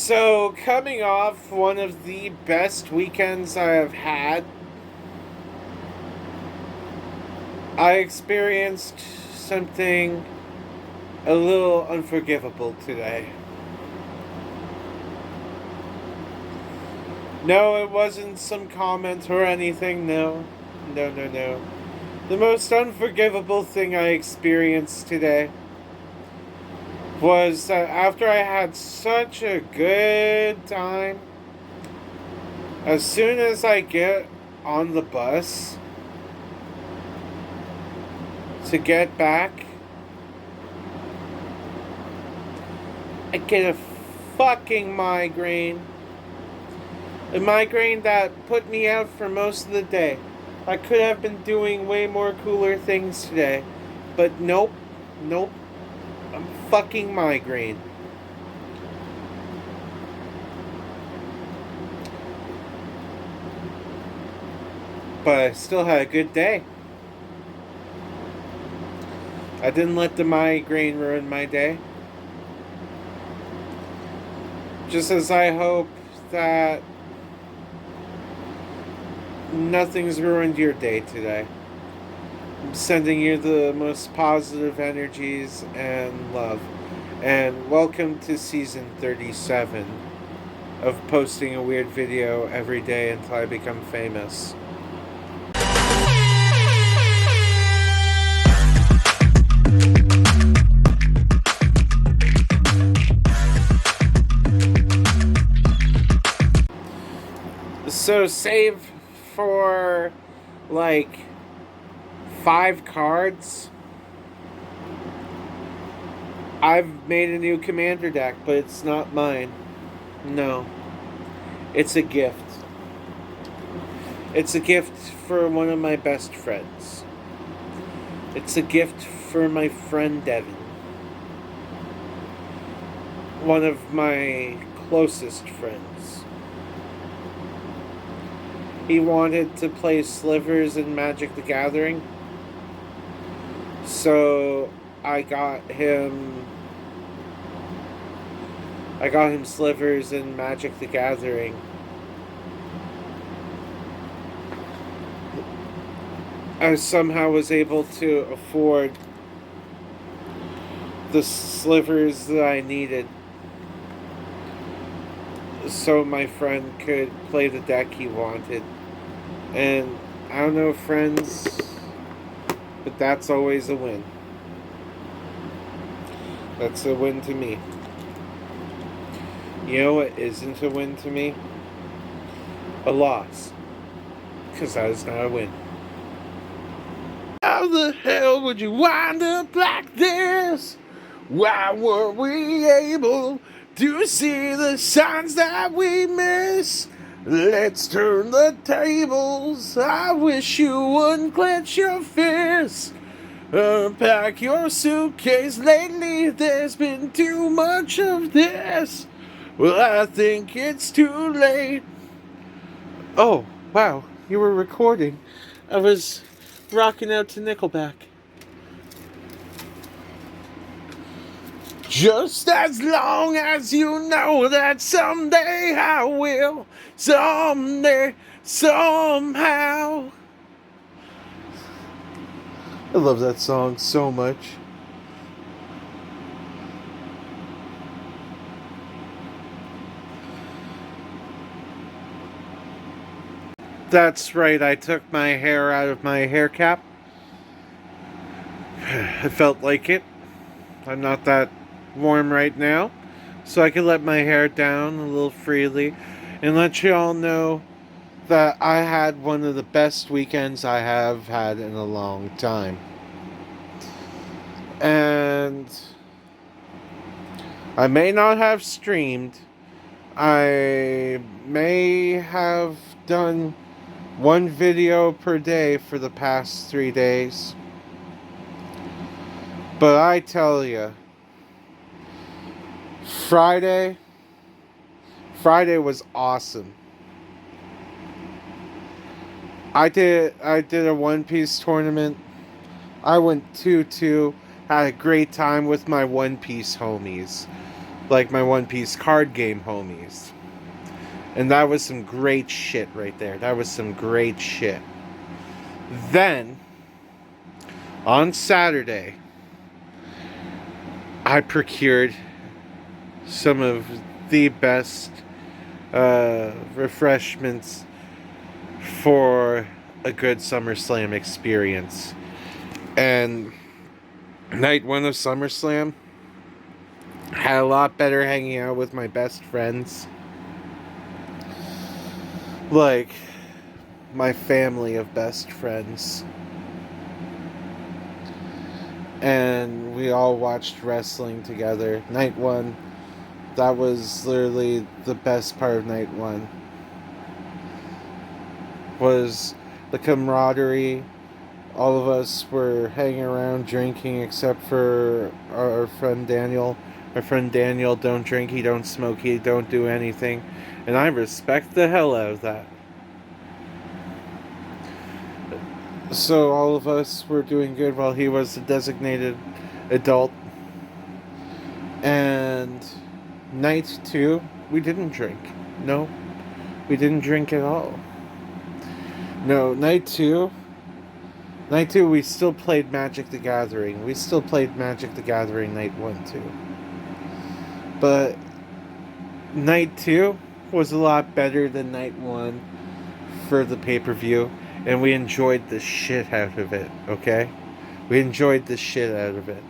So, coming off one of the best weekends I have had, I experienced something a little unforgivable today. No, it wasn't some comment or anything, no. No, no, no. The most unforgivable thing I experienced today was that after I had such a good time, as soon as I get on the bus to get back, I get a fucking migraine. A migraine that put me out for most of the day. I could have been doing way more cooler things today. But nope, nope. I'm fucking migraine. But I still had a good day. I didn't let the migraine ruin my day. Just as I hope that nothing's ruined your day today. I'm sending you the most positive energies and love. And welcome to season 37 of posting a weird video every day until I become famous. So save for like 5 cards. I've made a new commander deck, but it's not mine. No. It's a gift. It's a gift for one of my best friends. It's a gift for my friend Devin. One of my closest friends. He wanted to play Slivers in Magic the Gathering. So I got him Slivers in Magic the Gathering. I somehow was able to afford the slivers that I needed so my friend could play the deck he wanted. And I don't know, friends, but that's always a win. That's a win to me. You know what isn't a win to me? A loss. Because that is not a win. How the hell would you wind up like this? Why were we able to see the signs that we miss? Let's turn the tables. I wish you wouldn't clench your fists. Unpack your suitcase. Lately there's been too much of this. Well, I think it's too late. Oh, wow, you were recording. I was rocking out to Nickelback. Just as long as you know that someday I will, someday, somehow. I love that song so much. That's right, I took my hair out of my hair cap. I felt like it. I'm not that warm right now, so I can let my hair down a little freely and let you all know that I had one of the best weekends I have had in a long time. And I may not have streamed. I may have done one video per day for the past 3 days. But I tell you, Friday was awesome. I did a One Piece tournament. I went 2-2, had a great time with my One Piece homies. like my One Piece card game homies. And that was some great shit right there. That was some great shit. Then, on Saturday, I procured some of the best refreshments for a good SummerSlam experience. And night one of SummerSlam, had a lot better hanging out with my best friends. Like, my family of best friends. And we all watched wrestling together. Night one, that was literally the best part of night one. Was the camaraderie. All of us were hanging around drinking except for our friend Daniel. Our friend Daniel don't drink, he don't smoke, he don't do anything. And I respect the hell out of that. So all of us were doing good while he was a designated adult. And night two, we didn't drink. No, we didn't drink at all. No, night two, we still played Magic the Gathering. We still played Magic the Gathering night one, too. But night two was a lot better than night one for the pay-per-view. And we enjoyed the shit out of it, okay? We enjoyed the shit out of it.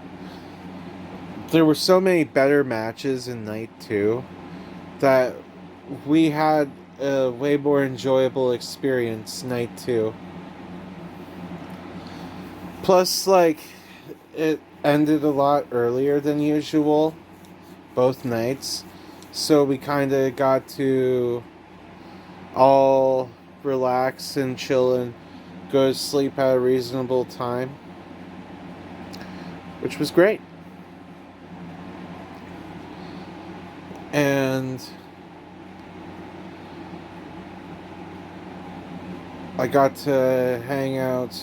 There were so many better matches in night two that we had a way more enjoyable experience night two. Plus, like, it ended a lot earlier than usual, both nights. So we kind of got to all relax and chill and go to sleep at a reasonable time, which was great. And I got to hang out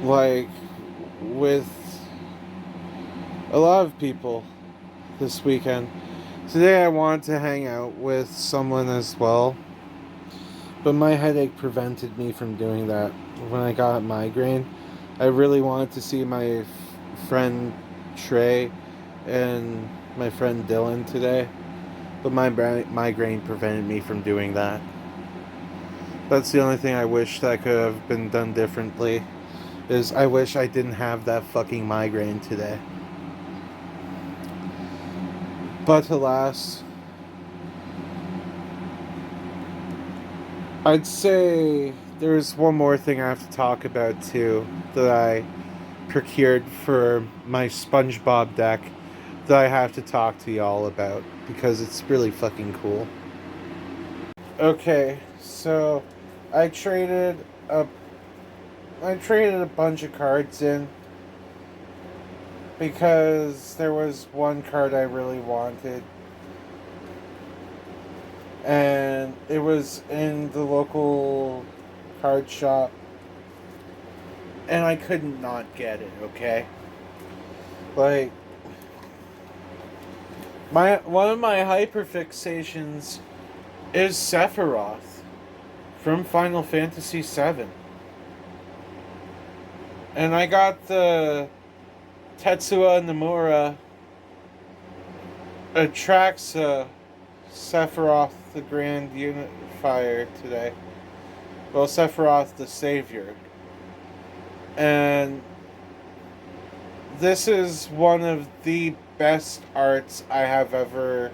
like with a lot of people this weekend. Today I wanted to hang out with someone as well, but my headache prevented me from doing that. When I got a migraine, I really wanted to see my friend Trey and my friend Dylan today, but my migraine prevented me from doing that. That's the only thing I wish that could have been done differently, is I wish I didn't have that fucking migraine today. But alas, I'd say there's one more thing I have to talk about too that I procured for my SpongeBob deck that I have to talk to y'all about because it's really fucking cool. Okay, so I traded a bunch of cards in because there was one card I really wanted, and it was in the local card shop, and I couldn't not get it, okay? Like, one of my hyperfixations is Sephiroth from Final Fantasy VII. And I got the Tetsuya Nomura Atraxa Sephiroth the Grand Unifier today. Well, Sephiroth the Savior. And this is one of the best arts I have ever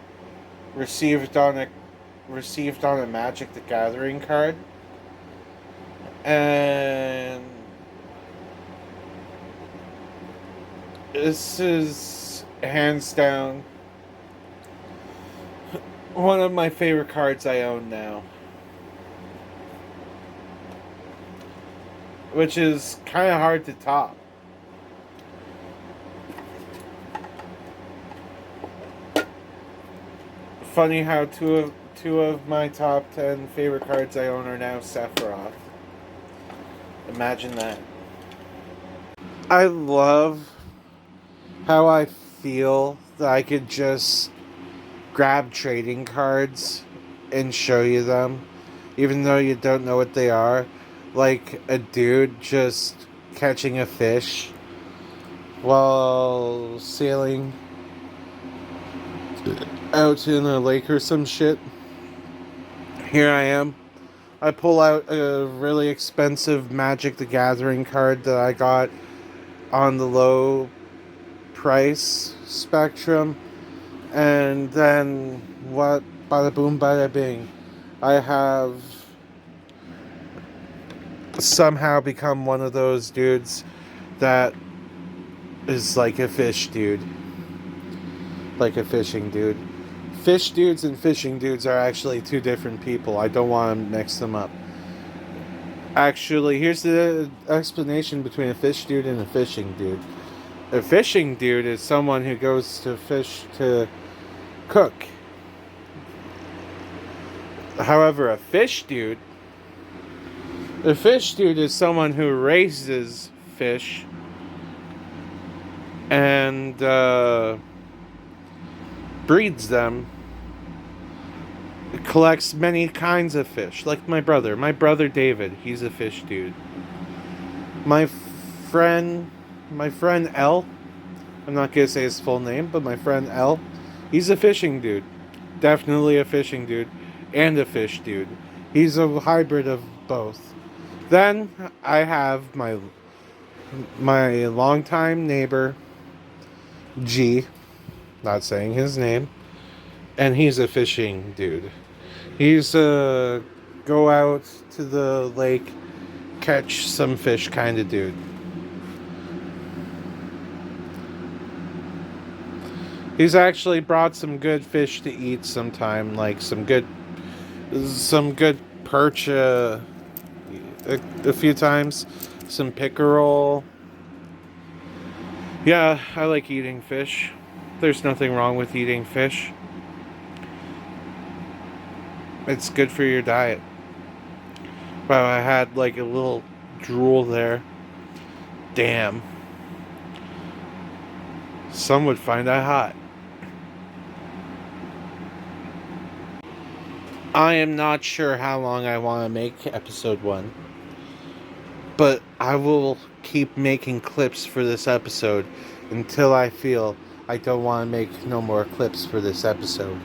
received on a Magic the Gathering card. And this is hands down one of my favorite cards I own now, which is kind of hard to top. Funny how two of my top 10 favorite cards I own are now Sephiroth. Imagine that. I love how I feel that I could just grab trading cards and show you them, even though you don't know what they are. Like a dude just catching a fish while sailing out in a lake or some shit. Here I am. I pull out a really expensive Magic the Gathering card that I got on the low price spectrum, and then what? Bada boom, bada bing. I have somehow become one of those dudes that is like a fish dude. Like a fishing dude. Fish dudes and fishing dudes are actually two different people. I don't want to mix them up. Actually, here's the explanation between a fish dude and a fishing dude. A fishing dude is someone who goes to fish to cook. However, a fish dude is someone who raises fish and breeds them, collects many kinds of fish, like my brother David. He's a fish dude. My friend L, I'm not gonna say his full name, but my friend L, he's a fishing dude. Definitely a fishing dude and a fish dude. He's a hybrid of both. Then I have my longtime neighbor G, not saying his name, and he's a fishing dude. He's a go out to the lake, catch some fish kind of dude. He's actually brought some good fish to eat sometime, like some good perch a few times, some pickerel. Yeah, I like eating fish. There's nothing wrong with eating fish. It's good for your diet. Wow, I had like a little drool there. Damn. Some would find that hot. I am not sure how long I want to make episode 1. But I will keep making clips for this episode until I feel I don't want to make no more clips for this episode.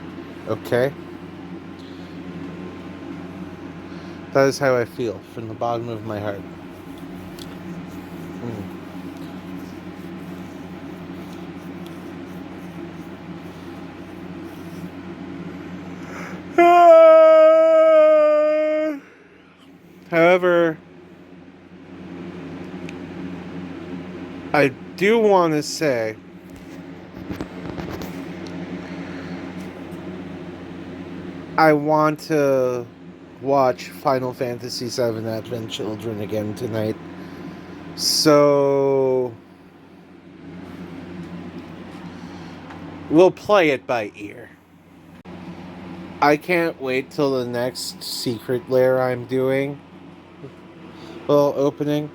Okay? That is how I feel from the bottom of my heart. However, I do want to say I want to watch Final Fantasy VII Advent Children again tonight. So we'll play it by ear. I can't wait till the next secret lair I'm doing. Well, opening.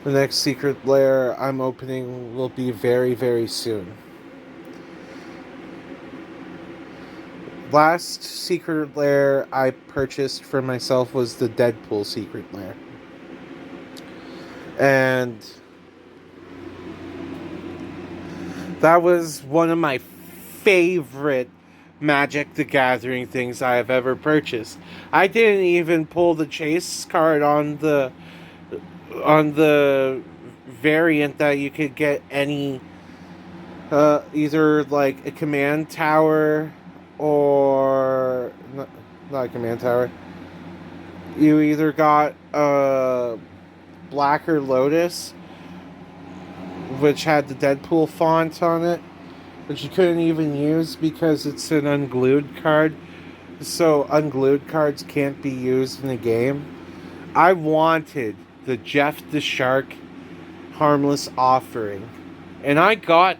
The next secret lair I'm opening will be very, very soon. Last secret lair I purchased for myself was the Deadpool secret lair. And that was one of my favorite Magic the Gathering things I have ever purchased. I didn't even pull the chase card on the variant that you could get any either like a command tower or not a command tower. You either got a Blacker Lotus, which had the Deadpool font on it, which you couldn't even use because it's an unglued card. So unglued cards can't be used in the game. I wanted the Jeff the Shark Harmless Offering, and I got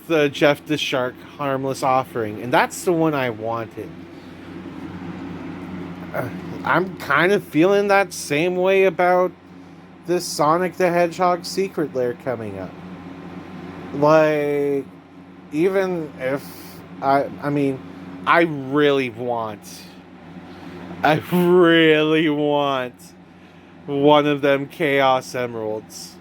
the Jeff the Shark Harmless Offering, and that's the one I wanted. I'm kind of feeling that same way about this Sonic the Hedgehog secret lair coming up. Like, even if I mean, I really want, I really want one of them Chaos Emeralds.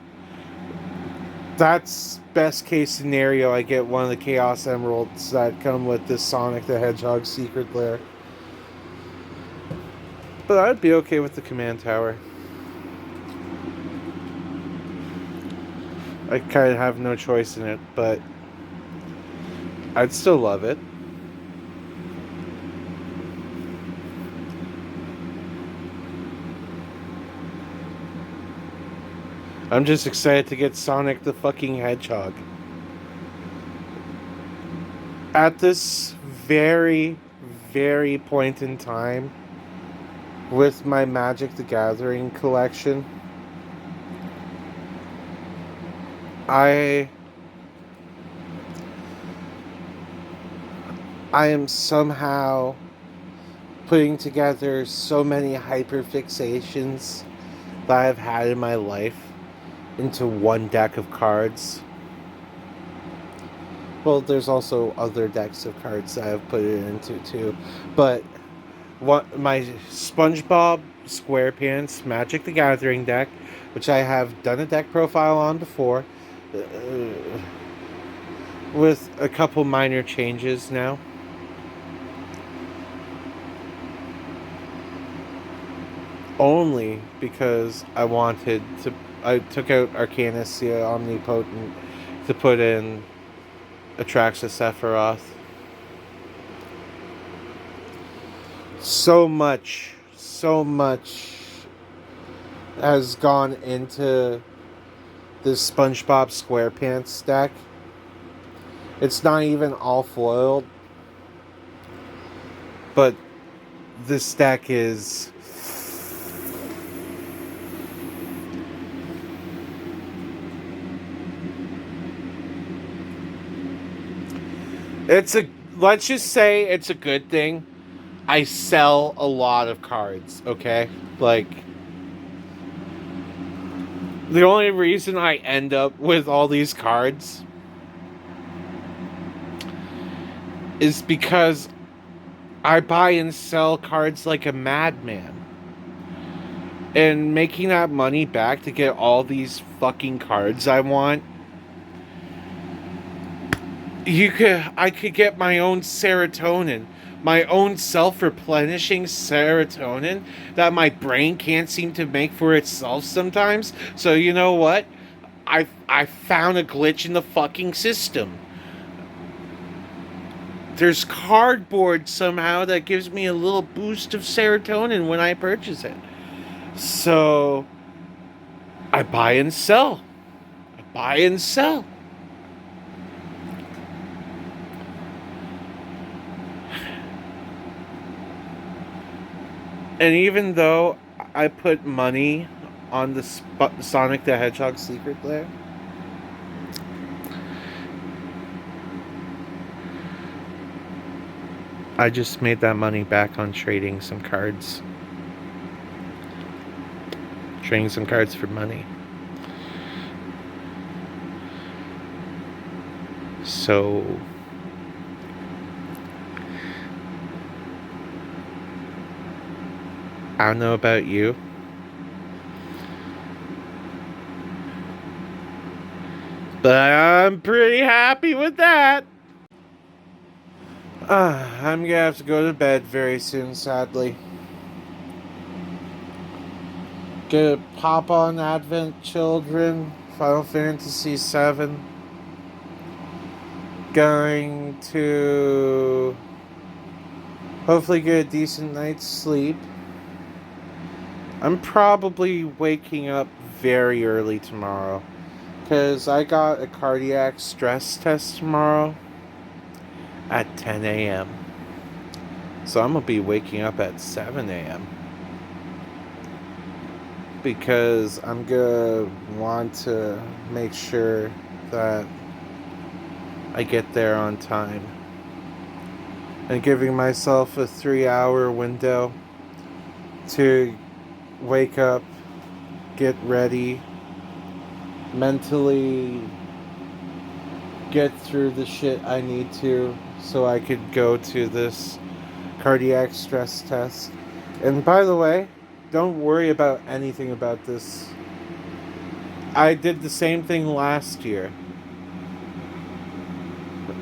That's best case scenario. I get one of the Chaos Emeralds that come with this Sonic the Hedgehog secret lair. But I'd be okay with the command tower. I kind of have no choice in it, but I'd still love it. I'm just excited to get Sonic the fucking Hedgehog. At this very, very point in time, with my Magic the Gathering collection, I am somehow putting together so many hyperfixations that I've had in my life into one deck of cards. Well, there's also other decks of cards that I've put it into too, but my SpongeBob SquarePants Magic the Gathering deck, which I have done a deck profile on before, with a couple minor changes now. Only because I took out Arcanesia Omnipotent to put in Atraxa Sephiroth. So much has gone into this SpongeBob SquarePants deck. It's not even all foiled, but this deck is let's just say it's a good thing I sell a lot of cards, okay? Like, the only reason I end up with all these cards is because I buy and sell cards like a madman. And making that money back to get all these fucking cards I want, I could get my own serotonin, my own self-replenishing serotonin that my brain can't seem to make for itself sometimes. So you know what? I found a glitch in the fucking system. There's cardboard somehow that gives me a little boost of serotonin when I purchase it. So I buy and sell. I buy and sell. And even though I put money on the Sonic the Hedgehog secret lair, I just made that money back on trading some cards. Trading some cards for money. So I don't know about you, but I'm pretty happy with that. I'm gonna have to go to bed very soon, sadly. Gonna pop on Advent Children, Final Fantasy VII. Going to hopefully get a decent night's sleep. I'm probably waking up very early tomorrow because I got a cardiac stress test tomorrow at 10 a.m. So I'm going to be waking up at 7 a.m. because I'm going to want to make sure that I get there on time. And giving myself a 3-hour window to wake up, get ready, mentally get through the shit I need to so I could go to this cardiac stress test. And by the way, don't worry about anything about this. I did the same thing last year.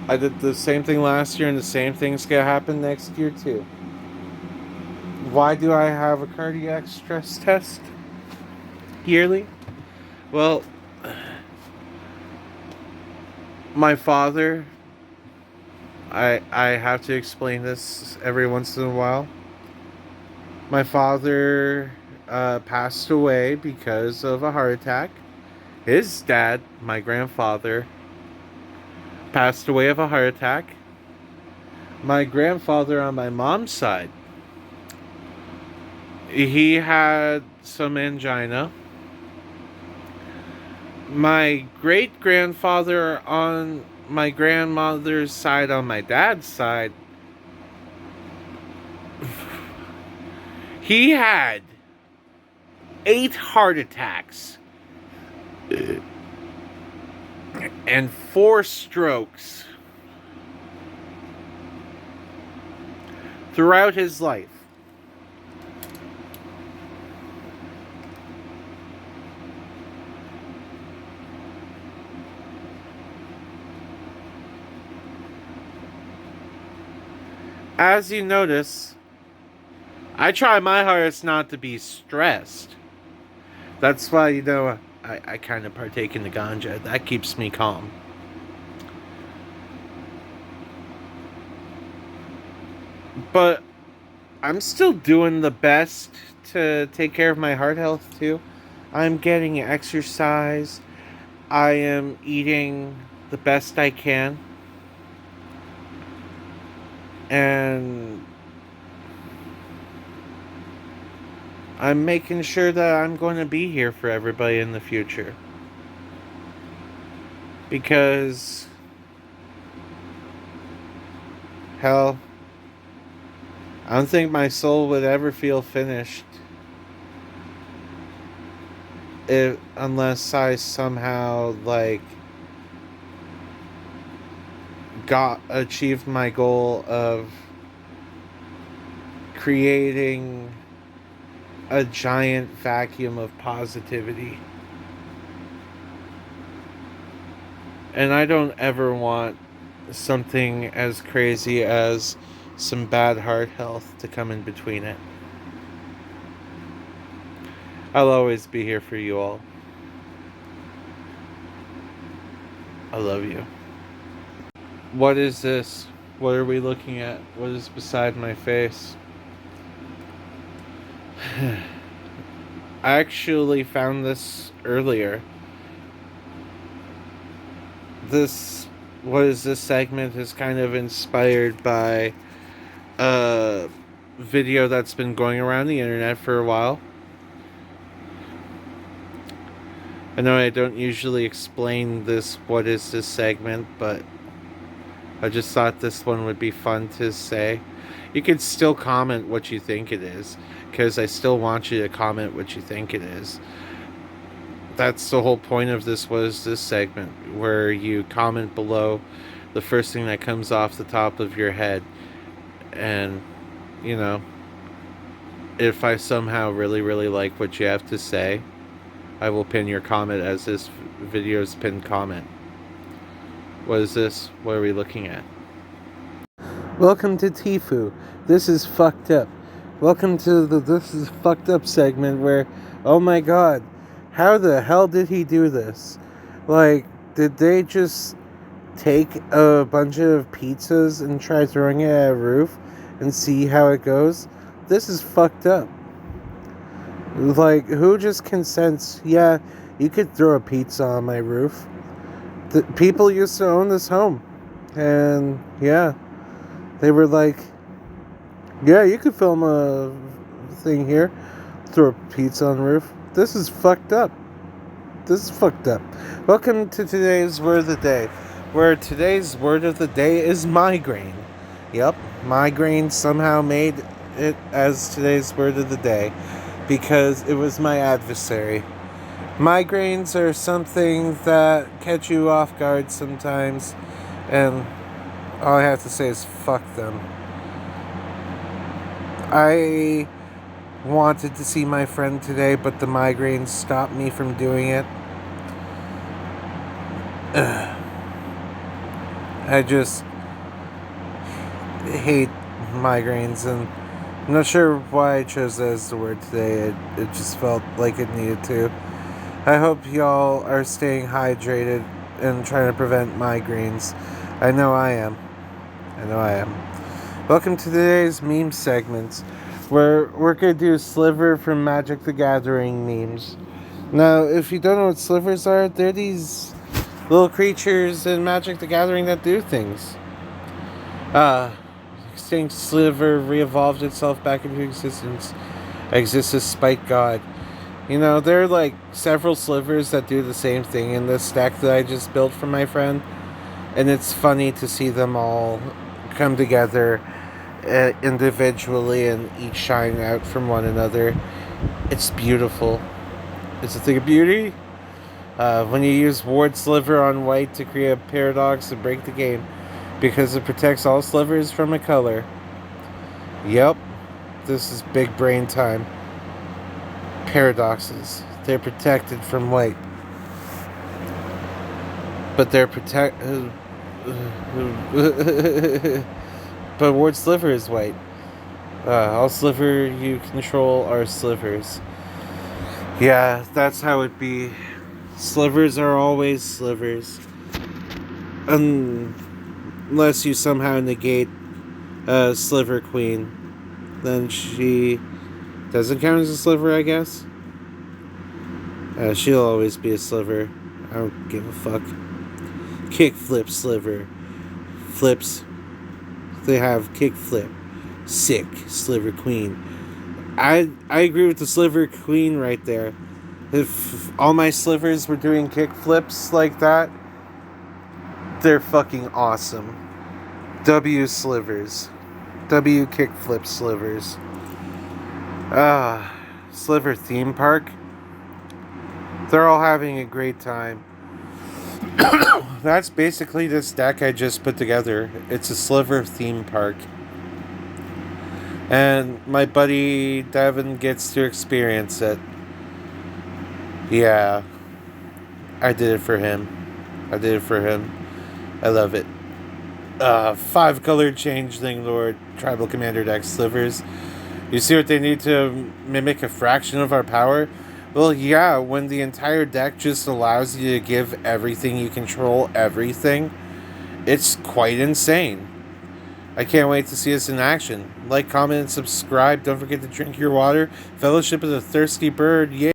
And the same thing's gonna happen next year too. Why do I have a cardiac stress test yearly? Well, my father, I have to explain this every once in a while. My father passed away because of a heart attack. His dad, my grandfather, passed away of a heart attack. My grandfather on my mom's side, he had some angina. My great grandfather on my grandmother's side, on my dad's side, he had 8 heart attacks and 4 strokes throughout his life. As you notice, I try my hardest not to be stressed. That's why, I kind of partake in the ganja. That keeps me calm. But I'm still doing the best to take care of my heart health too. I'm getting exercise. I am eating the best I can. And I'm making sure that I'm going to be here for everybody in the future. Because, hell, I don't think my soul would ever feel finished unless I somehow, achieved my goal of creating a giant vacuum of positivity. And I don't ever want something as crazy as some bad heart health to come in between it. I'll always be here for you all. I love you. What is this? What are we looking at? What is beside my face? I actually found this earlier. This segment is kind of inspired by a video that's been going around the internet for a while. I know I don't usually explain this, what is this segment, but I just thought this one would be fun to say. You can still comment what you think it is, because I still want you to comment what you think it is. That's the whole point of this segment, where you comment below the first thing that comes off the top of your head. And, if I somehow really, really like what you have to say, I will pin your comment as this video's pinned comment. What is this? What are we looking at? Welcome to Tifu. This is fucked up. Welcome to the This is Fucked Up segment where, oh my god, how the hell did he do this? Did they just take a bunch of pizzas and try throwing it at a roof and see how it goes? This is fucked up. Who just consents, yeah, you could throw a pizza on my roof? The people used to own this home. And, yeah, they were like, yeah, you could film a thing here. Throw a pizza on the roof. This is fucked up. Welcome to today's word of the day, where today's word of the day is migraine. Yep, migraine somehow made it as today's word of the day, because it was my adversary. Migraines are something that catch you off guard sometimes, and all I have to say is fuck them. I wanted to see my friend today, but the migraines stopped me from doing it. I just hate migraines, and I'm not sure why I chose that as the word today. It just felt like it needed to. I hope y'all are staying hydrated and trying to prevent migraines. I know I am. Welcome to today's meme segments, where we're going to do Sliver from Magic the Gathering memes. Now, if you don't know what slivers are, they're these little creatures in Magic the Gathering that do things. Extinct Sliver re-evolved itself back into existence. Exists as Spike God. You know, there are like several slivers that do the same thing in this deck that I just built for my friend. And it's funny to see them all come together individually and each shine out from one another. It's beautiful. It's a thing of beauty. When you use Ward Sliver on white to create a paradox and break the game, because it protects all slivers from a color. Yep, this is big brain time. Paradoxes. They're protected from white. But they're but Ward Sliver is white. All sliver you control are slivers. Yeah, that's how it be. Slivers are always slivers. Unless you somehow negate Sliver Queen. Then she doesn't count as a sliver, I guess. She'll always be a sliver. I don't give a fuck. Kickflip Sliver. Flips. They have kickflip. Sick. Sliver Queen. I agree with the Sliver Queen right there. If all my slivers were doing kickflips like that, they're fucking awesome. W slivers. W kickflip slivers. Sliver theme park. They're all having a great time. That's basically this deck I just put together. It's a Sliver theme park. And my buddy Devin gets to experience it. Yeah. I did it for him. I love it. 5-color Changeling Lord Tribal Commander deck slivers. You see what they need to mimic a fraction of our power? Well, yeah, when the entire deck just allows you to give everything you control everything, it's quite insane. I can't wait to see us in action. Like, comment, and subscribe. Don't forget to drink your water. Fellowship of the Thirsty Bird. Yay!